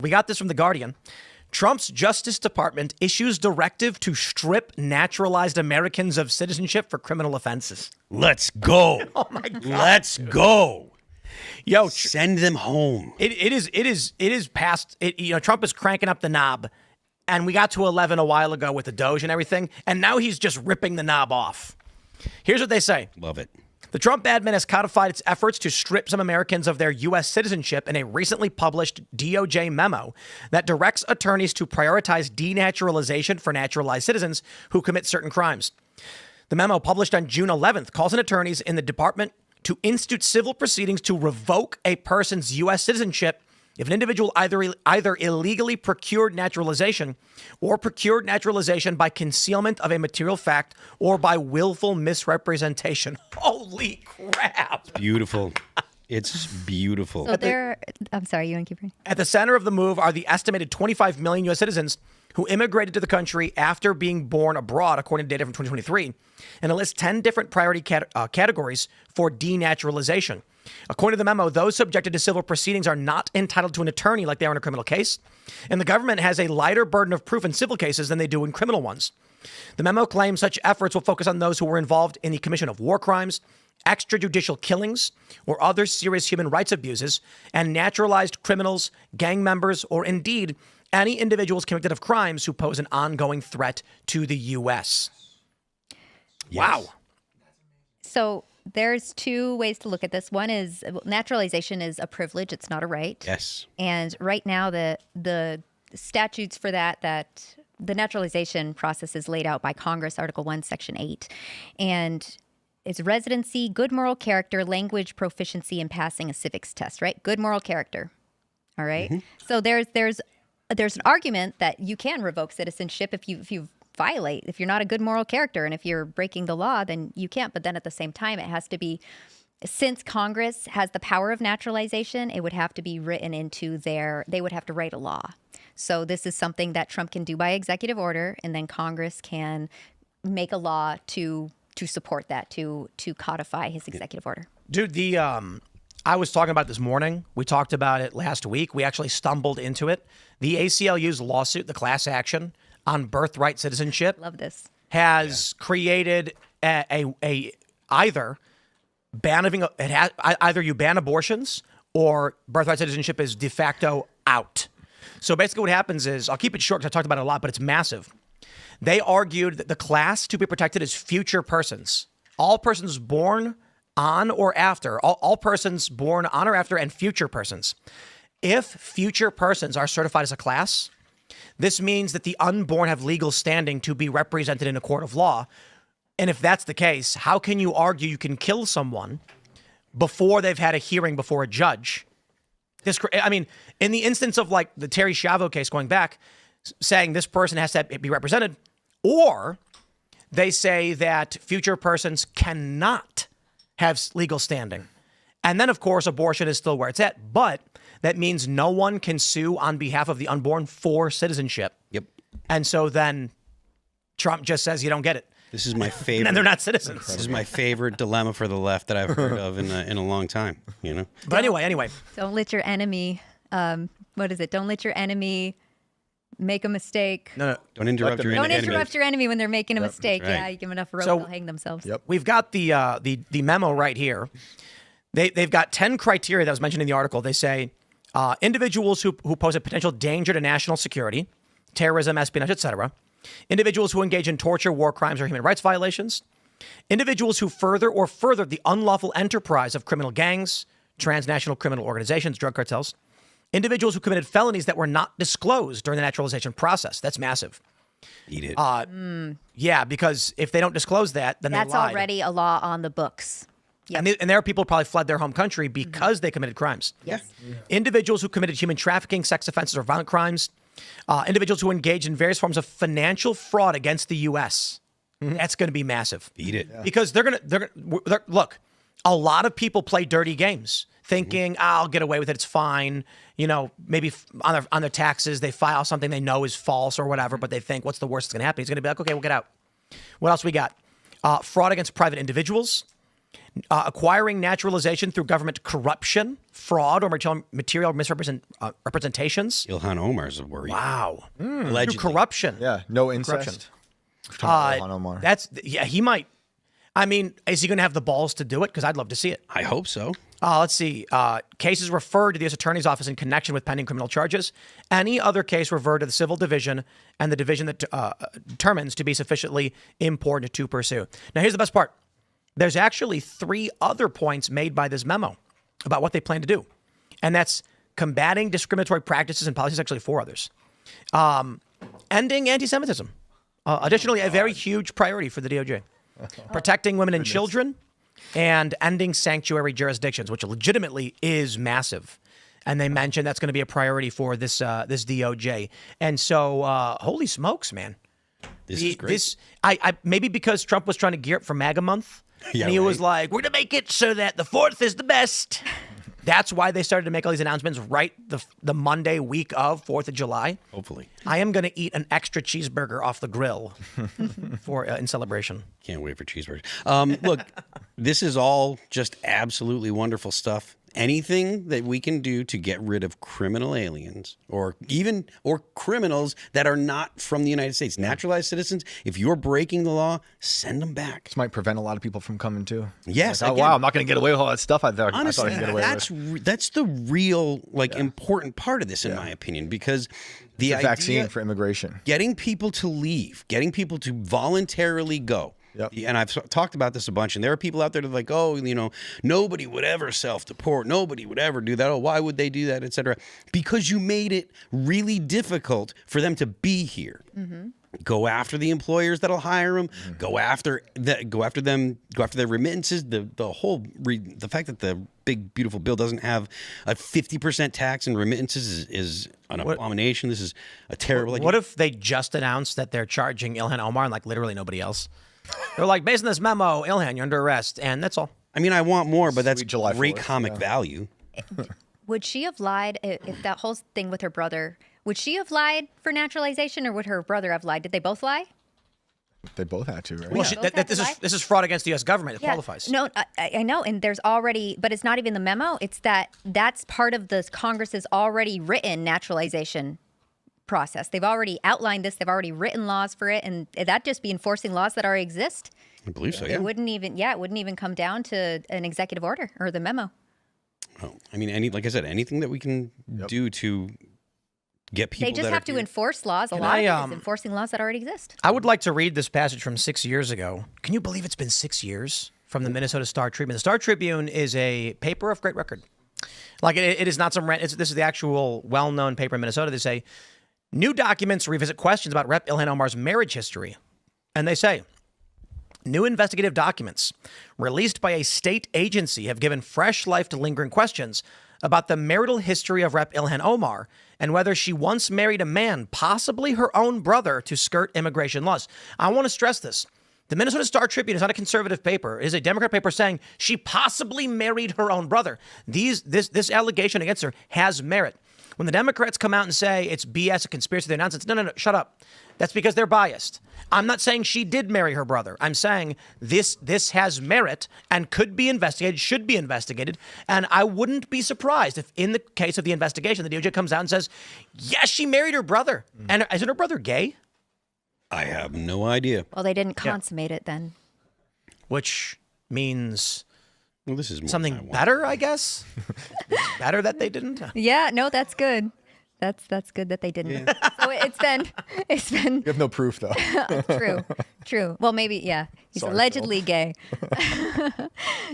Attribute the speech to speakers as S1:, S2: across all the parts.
S1: We got this from The Guardian. Trump's Justice Department issues directive to strip naturalized Americans of citizenship for criminal offenses.
S2: Let's go.
S1: Oh my God.
S2: Let's go.
S1: Yo,
S2: Send them home.
S1: It is past. Trump is cranking up the knob, and we got to 11 a while ago with the DOJ and everything, and now he's just ripping the knob off. Here's what they say.
S2: Love it.
S1: The Trump admin has codified its efforts to strip some Americans of their U.S. citizenship in a recently published DOJ memo that directs attorneys to prioritize denaturalization for naturalized citizens who commit certain crimes. The memo, published on June 11th, calls on attorneys in the department to institute civil proceedings to revoke a person's U.S. citizenship if an individual either illegally procured naturalization or procured naturalization by concealment of a material fact or by willful misrepresentation. Holy crap.
S2: Beautiful. It's beautiful.
S3: So I'm sorry, you want to keep reading?
S1: At the center of the move are the estimated 25 million U.S. citizens who immigrated to the country after being born abroad, according to data from 2023, and it lists 10 different priority categories for denaturalization. According to the memo, those subjected to civil proceedings are not entitled to an attorney like they are in a criminal case, and the government has a lighter burden of proof in civil cases than they do in criminal ones. The memo claims such efforts will focus on those who were involved in the commission of war crimes, extrajudicial killings, or other serious human rights abuses, and naturalized criminals, gang members, or indeed any individuals convicted of crimes who pose an ongoing threat to the U.S.
S2: Yes.
S1: Wow.
S3: So there's two ways to look at this. One is naturalization is a privilege. It's not a right.
S2: Yes.
S3: And right now, the statutes for that the naturalization process is laid out by Congress, Article 1, Section 8. And it's residency, good moral character, language proficiency, and passing a civics test, right? Good moral character. All right. Mm-hmm. So there's an argument that you can revoke citizenship if you violate, if you're not a good moral character, and if you're breaking the law, then you can't. But then at the same time, it has to be, since Congress has the power of naturalization, it would have to be written into they would have to write a law. So this is something that Trump can do by executive order, and then Congress can make a law to support that, to codify his executive order.
S1: Dude, I was talking about it this morning. We talked about it last week. We actually stumbled into it. The ACLU's lawsuit, the class action on birthright citizenship,
S3: Love this.
S1: has created a either you ban abortions or birthright citizenship is de facto out. So basically what happens is, I'll keep it short because I talked about it a lot, but it's massive. They argued that the class to be protected is future persons. All persons born on or after, all persons born on or after, and future persons. If future persons are certified as a class, this means that the unborn have legal standing to be represented in a court of law. And if that's the case, how can you argue you can kill someone before they've had a hearing before a judge? In the instance of like the Terry Schiavo case going back, saying this person has to be represented, or they say that future persons cannot have legal standing. And then, of course, abortion is still where it's at. But that means no one can sue on behalf of the unborn for citizenship.
S2: Yep.
S1: And so then Trump just says you don't get it.
S2: This is my favorite.
S1: And they're not citizens.
S2: This is my favorite dilemma for the left that I've heard of in a long time. You know.
S1: But anyway.
S3: Don't let your enemy. What is it? Don't let your enemy make a mistake.
S1: No.
S2: Don't interrupt your
S3: Don't
S2: enemy.
S3: interrupt your enemy when they're making a mistake.
S2: Right.
S3: Yeah, you give them enough rope,
S1: So-
S3: they'll hang themselves.
S4: Yep.
S1: We've got the memo right here. They've got 10 criteria that was mentioned in the article. They say individuals who pose a potential danger to national security, terrorism, espionage, etc. Individuals who engage in torture, war crimes, or human rights violations. Individuals who further the unlawful enterprise of criminal gangs, transnational criminal organizations, drug cartels. Individuals who committed felonies that were not disclosed during the naturalization process. That's massive.
S2: Eat it.
S1: Yeah, because if they don't disclose that, then
S3: That's
S1: they lied.
S3: already a law on the books. Yep.
S1: And there are people who probably fled their home country because they committed crimes.
S3: Yes.
S1: Individuals who committed human trafficking, sex offenses, or violent crimes. Individuals who engage in various forms of financial fraud against the U.S. That's going to be massive.
S2: Eat it. Yeah.
S1: Because look, a lot of people play dirty games thinking, I'll get away with it. It's fine. You know, maybe on their taxes, they file something they know is false or whatever, but they think, what's the worst that's going to happen? He's going to be like, okay, we'll get out. What else we got? Fraud against private individuals. acquiring naturalization through government corruption, fraud, or material misrepresentations.
S2: Ilhan Omar's a worry.
S1: Wow.
S2: Allegedly.
S1: Through corruption.
S4: Yeah, no incest. Ilhan Omar.
S1: He might. I mean, is he going to have the balls to do it? Because I'd love to see it.
S2: I hope so.
S1: Let's see. Cases referred to the U.S. Attorney's Office in connection with pending criminal charges. Any other case referred to the Civil Division and the division that determines to be sufficiently important to pursue. Now, here's the best part. There's actually 3 other points made by this memo about what they plan to do. And that's combating discriminatory practices and policies, actually 4 others. Ending anti-Semitism. Additionally, a very huge priority for the DOJ. Protecting women and children, and ending sanctuary jurisdictions, which legitimately is massive. And they mentioned that's going to be a priority for this this DOJ. And so, holy smokes, man.
S2: This is great.
S1: I maybe because Trump was trying to gear up for MAGA month,
S2: Yeah,
S1: and he was
S2: right.
S1: like, we're going to make it so that the 4th is the best. That's why they started to make all these announcements right the Monday week of 4th of July.
S2: Hopefully.
S1: I am going to eat an extra cheeseburger off the grill for in celebration.
S2: Can't wait for cheeseburgers. Look, this is all just absolutely wonderful stuff. Anything that we can do to get rid of criminal aliens or criminals that are not from the United States, naturalized citizens, if you're breaking the law, send them back.
S4: This might prevent a lot of people from coming too.
S2: Yes.
S4: Like, oh,
S2: again,
S4: wow, I'm not going to get away with all that stuff I thought
S2: honestly,
S4: I could get away with.
S2: that's the real important part of this, in my opinion, because the
S4: It's a vaccine
S2: idea,
S4: for immigration.
S2: getting people to leave, getting people to voluntarily go.
S4: Yep.
S2: And I've talked about this a bunch, and there are people out there that are like, oh, nobody would ever self-deport. Nobody would ever do that. Oh, why would they do that, et cetera? Because you made it really difficult for them to be here. Mm-hmm. Go after the employers that'll hire them. Mm-hmm. Go after their remittances. The fact that the big beautiful bill doesn't have a 50% tax and remittances is an abomination. This is a terrible.
S1: What if they just announced that they're charging Ilhan Omar and like literally nobody else? They're like, based on this memo, Ilhan, you're under arrest, and that's all.
S2: I mean, I want more, but that's
S4: Sweet July
S2: great
S4: 4th,
S2: comic value.
S3: Would she have lied if that whole thing with her brother? Would she have lied for naturalization, or would her brother have lied? Did they both lie?
S4: They both had to, right?
S1: Well,
S3: Yeah. Both have to lie?
S1: this is fraud against the U.S. government. It qualifies.
S3: No, I know, and there's already, but it's not even the memo. It's that's part of the Congress's already written naturalization process. They've already outlined this. They've already written laws for it, and that just be enforcing laws that already exist.
S2: I believe so.
S3: It
S2: Yeah.
S3: wouldn't even come down to an executive order or the memo.
S2: Oh, I mean, like I said, anything that we can do to get people.
S3: They just
S2: that
S3: have
S2: are
S3: to
S2: here.
S3: enforce laws. A lot of it is enforcing laws that already exist.
S1: I would like to read this passage from 6 years ago. Can you believe it's been 6 years from the Minnesota Star Tribune? The Star Tribune is a paper of great record. Like it is not some. This is the actual well-known paper in Minnesota. They say new documents revisit questions about Rep. Ilhan Omar's marriage history, and they say. New investigative documents released by a state agency have given fresh life to lingering questions about the marital history of Rep. Ilhan Omar and whether she once married a man, possibly her own brother, to skirt immigration laws. I want to stress this. The Minnesota Star Tribune is not a conservative paper. It is a Democrat paper saying she possibly married her own brother. This allegation against her has merit. When the Democrats come out and say it's BS, a conspiracy, they announce it. No, shut up. That's because they're biased. I'm not saying she did marry her brother. I'm saying this has merit and could be investigated, should be investigated. And I wouldn't be surprised if in the case of the investigation, the DOJ comes out and says, yes, she married her brother. And isn't her brother gay?
S2: I have no idea.
S3: Well, they didn't consummate it then.
S1: Which means
S2: Well, this is more than I
S1: something
S2: want.
S1: better, I guess. Better that they didn't.
S3: Yeah, no, that's good. That's good that they didn't. So it's been
S4: You have no proof, though.
S3: true. Well, maybe he's
S4: Sorry,
S3: allegedly gay.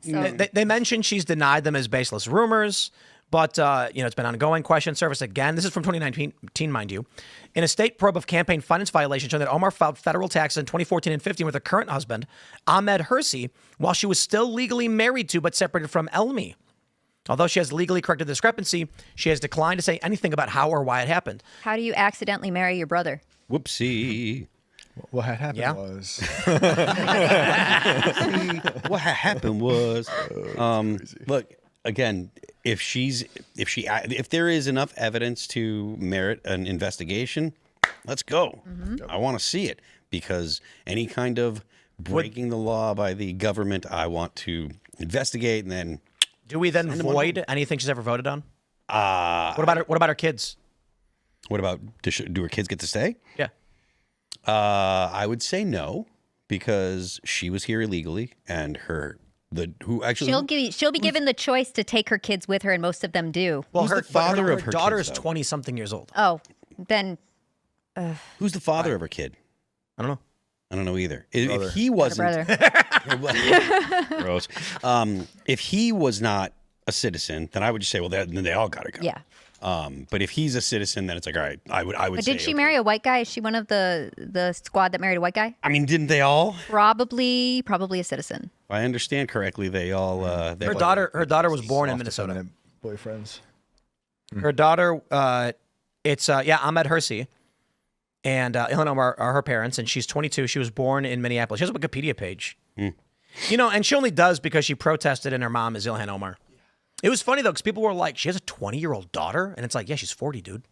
S1: They mentioned she's denied them as baseless rumors, but it's been ongoing. Question service again. This is from 2019, mind you. In a state probe of campaign finance violations showing that Omar filed federal taxes in 2014 and 15 with her current husband, Ahmed Hersey, while she was still legally married to but separated from Elmi. Although she has legally corrected the discrepancy, she has declined to say anything about how or why it happened.
S3: How do you accidentally marry your brother?
S2: Whoopsie.
S4: What had happened
S1: Yeah.
S4: was
S2: What happened was, look, again, if there is enough evidence to merit an investigation, let's go. I want to see it, because any kind of breaking the law by the government. I want to investigate and then.
S1: Do we then void anything she's ever voted on? What about her kids?
S2: What about do her kids get to stay?
S1: Yeah.
S2: I would say no, because she was here illegally, and
S3: she'll be given the choice to take her kids with her, and most of them do.
S1: Well,
S2: Who's the father of her
S1: daughter is
S2: kids, though?
S1: 20-something years old.
S3: Oh, then
S2: Who's the father of her kid?
S1: I don't know.
S2: I don't know either. If he wasn't,
S3: brother.
S2: gross. If he was not a citizen, then I would just say, well, then they all gotta go.
S3: Yeah.
S2: But if he's a citizen, then it's like, all right, I would.
S3: But
S2: say,
S3: did she
S2: okay.
S3: marry a white guy? Is she one of the squad that married a white guy?
S2: I mean, didn't they all?
S3: Probably a citizen.
S2: If I understand correctly, they all.
S1: Her daughter was born in Minnesota.
S4: Effeminate boyfriends.
S1: Her daughter, it's Ahmed Hersey, and Ilhan Omar are her parents, and she's 22. She was born in Minneapolis. She has a Wikipedia page. You know, and she only does because she protested, and her mom is Ilhan Omar. It was funny, though, because people were like, she has a 20-year-old daughter? And it's like, yeah, she's 40, dude.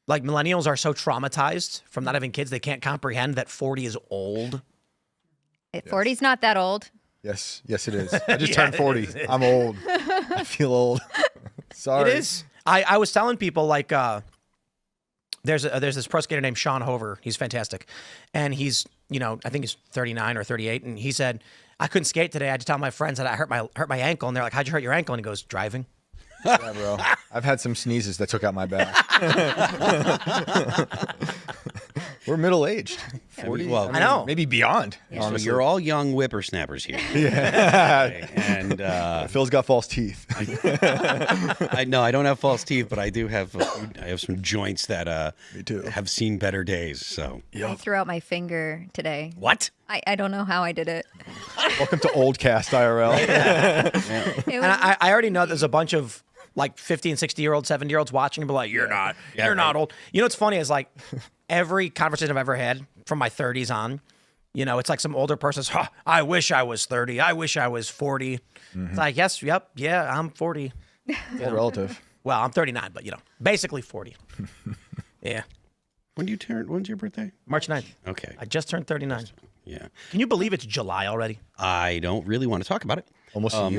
S1: Like, millennials are so traumatized from not having kids, they can't comprehend that 40 is old.
S3: 40's not that old.
S4: Yes, it is. I just turned 40. I'm old. I feel old. Sorry.
S1: It is. I was telling people, like, there's this pro skater named Sean Hover. He's fantastic. And he's, I think he's 39 or 38. And he said, I couldn't skate today. I had to tell my friends that I hurt my ankle. And they're like, how'd you hurt your ankle? And he goes, driving.
S4: Yeah, bro. I've had some sneezes that took out my back. We're middle-aged. 40.
S2: I
S1: know.
S4: Maybe beyond.
S3: Yeah.
S2: So
S4: Honestly.
S2: you're all young whippersnappers here.
S4: Yeah.
S2: And
S4: Phil's got false teeth.
S2: I don't have false teeth, but I do have some joints that
S4: Me too.
S2: have seen better days. So
S3: I threw out my finger today.
S2: what?
S3: I don't know how I did it.
S4: Welcome to Old Cast IRL.
S3: It
S1: And
S3: was,
S1: I already know there's a bunch of like 50 and 60-year-olds, 70-year-olds watching and be like, you're not old. You know what's funny is like every conversation I've ever had from my 30s on, it's like some older person's, I wish I was 30. I wish I was 40. It's like, yeah, I'm 40.
S4: All relative.
S1: Well, I'm 39, but basically 40. Yeah.
S2: When's your birthday?
S1: March 9th.
S2: Okay.
S1: I just turned 39.
S2: Yeah.
S1: Can you believe it's July already?
S2: I don't really want to talk about it.
S4: Almost a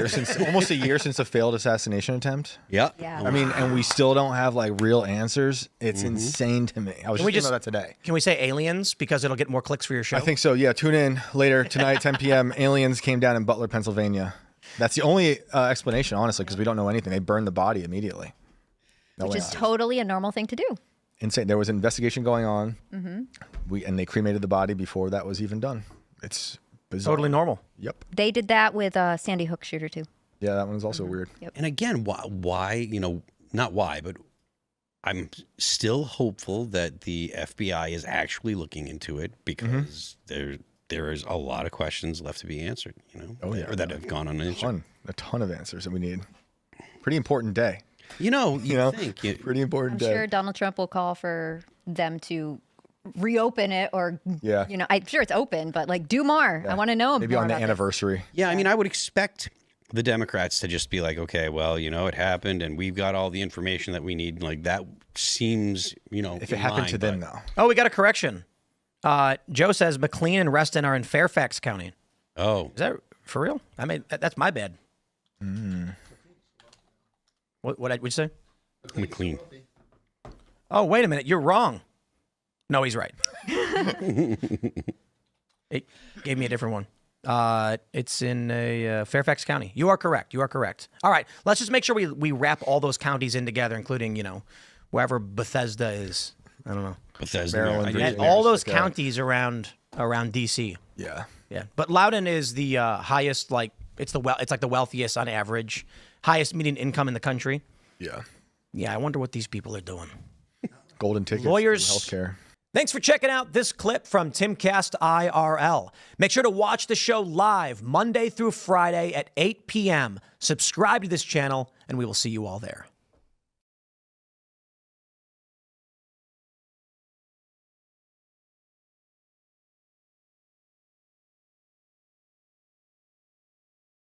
S4: year since a failed assassination attempt.
S2: Yeah.
S3: Yeah.
S4: I mean, and we still don't have like real answers. It's insane to me. I was just thinking about that today.
S1: Can we say aliens because it'll get more clicks for your show?
S4: I think so. Yeah. Tune in later tonight, 10 p.m. Aliens came down in Butler, Pennsylvania. That's the only explanation, honestly, because we don't know anything. They burned the body immediately.
S3: which is totally a normal thing to do.
S4: Insane. There was an investigation going on. And they cremated the body before that was even done. It's bizarre.
S1: Totally normal.
S4: Yep.
S3: They did that with Sandy Hook shooter too.
S4: Yeah, that one's also weird.
S3: Yep.
S2: And again, why, not why, but I'm still hopeful that the FBI is actually looking into it because there is a lot of questions left to be answered,
S4: Oh, yeah.
S2: or that have gone unanswered.
S4: A ton of answers that we need. Pretty important day.
S2: You think.
S4: Pretty important
S3: I'm
S4: day.
S3: sure Donald Trump will call for them to reopen it or,
S4: Yeah.
S3: I'm sure it's open, but like do more. I want to know
S4: Maybe
S3: more
S4: on the
S3: about this.
S4: anniversary.
S2: Yeah, I mean, I would expect the Democrats to just be like, okay, well, it happened and we've got all the information that we need. Like that seems,
S4: If it happened to them, though.
S1: Oh, we got a correction. Joe says McLean and Reston are in Fairfax County.
S2: Oh,
S1: Is that for real? I mean, that's my bad. What'd you say?
S2: McLean.
S1: Oh, wait a minute. You're wrong. No, he's right. It gave me a different one. It's in Fairfax County. You are correct. All right. Let's just make sure we wrap all those counties in together, including, wherever Bethesda is. I don't know.
S2: Bethesda.
S4: Maryland,
S2: I
S4: Virginia.
S2: just-
S1: And all those
S4: check it out.
S1: counties around D.C.
S4: Yeah.
S1: Yeah, but Loudoun is the highest, it's like the wealthiest on average, highest median income in the country.
S4: Yeah.
S1: Yeah, I wonder what these people are doing.
S4: Golden tickets.
S1: Lawyers.
S4: Healthcare.
S1: Thanks for checking out this clip from Timcast IRL. Make sure to watch the show live Monday through Friday at 8 p.m. Subscribe to this channel, and we will see you all there.